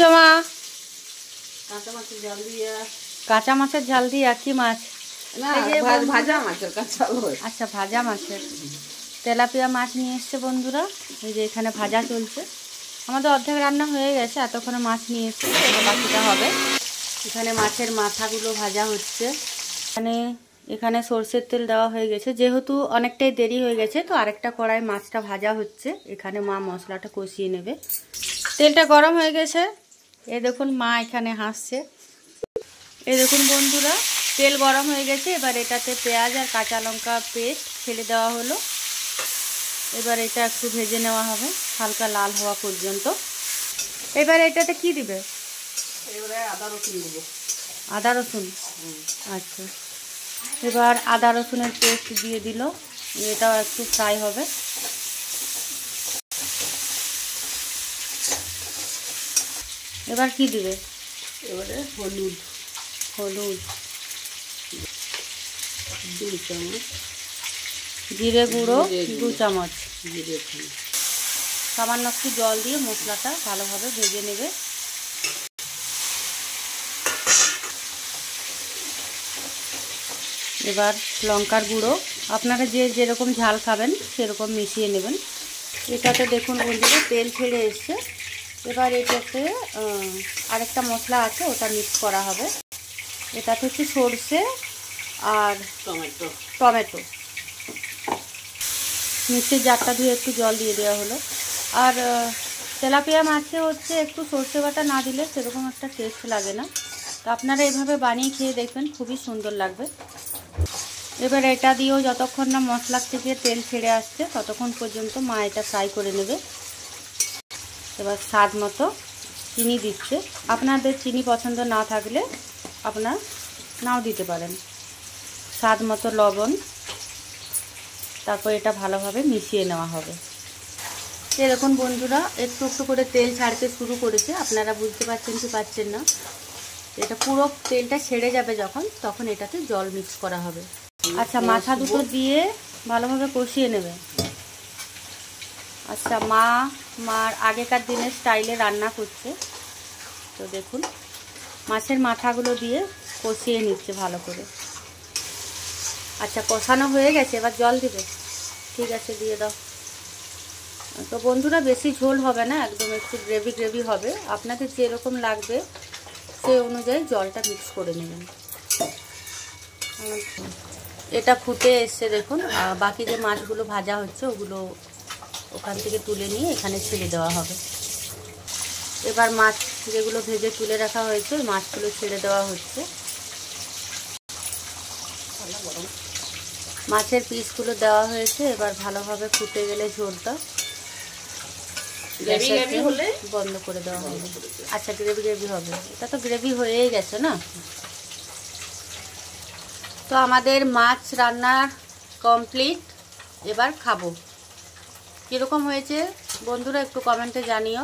করছো মা? কাঁচা মাছের ঝাল দিয়ে। কাঁচা মাছের ঝাল দিয়ে কি মাছ? না, ভাজা মাছের কাঁচা। আচ্ছা, ভাজা মাছের। তেলাপিয়া মাছ নিয়ে এসছে বন্ধুরা। এই যে এখানে ভাজা চলছে। আমাদের অর্ধেক রান্না হয়ে গেছে, এতক্ষণে মাছ নিয়ে এসছে, বাকিটা হবে। এখানে মাছের মাথাগুলো ভাজা হচ্ছে। এখানে সরষের তেল দেওয়া হয়ে গেছে, যেহেতু অনেকটাই দেরি হয়ে গেছে তো আরেকটা কড়াই মাছটা ভাজা হচ্ছে। এখানে মা মশলাটা কষিয়ে নেবে। তেলটা গরম হয়ে গেছে। এই দেখুন মা এখানে হাসছে। এই দেখুন বন্ধুরা, তেল গরম হয়ে গেছে। এবার এটাতে পেঁয়াজ আর কাঁচা লঙ্কা পেস্ট ছেড়ে দেওয়া হলো। এবার এটা একটু ভেজে নেওয়া হবে হালকা লাল হওয়া পর্যন্ত। এবার এটাতে কি দিবে? এবারে আদা রসুন দেবো। আদা রসুন, আচ্ছা। এবার আদা রসুনের পেস্ট দিয়ে দিল। এটাও একটু ফ্রাই হবে। এবার কি দিবে? এবারে হলুদ। হলুদ 2 চামচ। জিরে গুঁড়ো 2 চামচ। জিরে সামান্য একটু জল দিয়ে মশলাটা ভালোভাবে ভেজে নেবে। এবার লঙ্কার গুঁড়ো আপনারা যেরকম ঝাল খাবেন সেরকম মিশিয়ে নেবেন। এটাতে দেখুন বন্ধুরা তেল ছেড়ে এসছে। এবার এটাতে আরেকটা মশলা আছে, ওটা মিক্স করা হবে। এটাতে হচ্ছে সরষে আর টমেটো। মিক্সির জারটা ধুয়ে একটু জল দিয়ে দেওয়া হলো। আর তেলাপিয়া মাছে হচ্ছে একটু সরষে বাটা না দিলে সেরকম একটা টেস্ট লাগে না। তো আপনারা এইভাবে বানিয়ে খেয়ে দেখবেন, খুবই সুন্দর লাগবে। এবার এটা দিয়েও যতক্ষণ না মশলার থেকে তেল ছেড়ে আসছে ততক্ষণ পর্যন্ত মা এটা ফ্রাই করে নেবে। এবার স্বাদ মতো চিনি দিচ্ছে। আপনাদের চিনি পছন্দ না থাকলে আপনারা নাও দিতে পারেন। স্বাদ মতো লবণ। তারপর এটা ভালোভাবে মিশিয়ে নেওয়া হবে। এরকম বন্ধুরা একটু একটু করে তেল ছাড়তে শুরু করেছে। আপনারা বুঝতে পারছেন কি পাচ্ছেন না? এটা পুরো তেলটা ছেড়ে যাবে যখন, তখন এটাতে জল মিক্স করা হবে। আচ্ছা, মাথা দুটো দিয়ে ভালোভাবে কষিয়ে নেবে। আচ্ছা, মার আগেকার দিনের স্টাইলে রান্না করছে। তো দেখুন মাছের মাথাগুলো দিয়ে কষিয়ে নিচ্ছে ভালো করে। আচ্ছা, কষানো হয়ে গেছে, এবার জল দিবে। ঠিক আছে, দিয়ে দাও। তো বন্ধুরা বেশি ঝোল হবে না, একদম একটু গ্রেভি গ্রেভি হবে। আপনাদের যেরকম লাগবে সেই অনুযায়ী জলটা মিক্স করে নেবেন। এটা ফুটে এসছে দেখুন। বাকি যে মাছগুলো ভাজা হচ্ছে ওগুলো ওখান থেকে তুলে নিয়ে এখানে ছেড়ে দেওয়া হবে। এবার মাছ যেগুলো ভেজে তুলে রাখা হয়েছে ওই মাছগুলো ছেড়ে দেওয়া হচ্ছে। মাছের পিসগুলো দেওয়া হয়েছে। এবার ভালোভাবে ফুটে গেলে ঝোলটা বন্ধ করে দেওয়া হবে। আচ্ছা, গ্রেভি গ্রেভি হবে। এটা তো গ্রেভি হয়েই গেছে না? তো আমাদের মাছ রান্নার কমপ্লিট। এবার খাবো। কীরকম হয়েছে বন্ধুরা একটু কমেন্টে জানিও।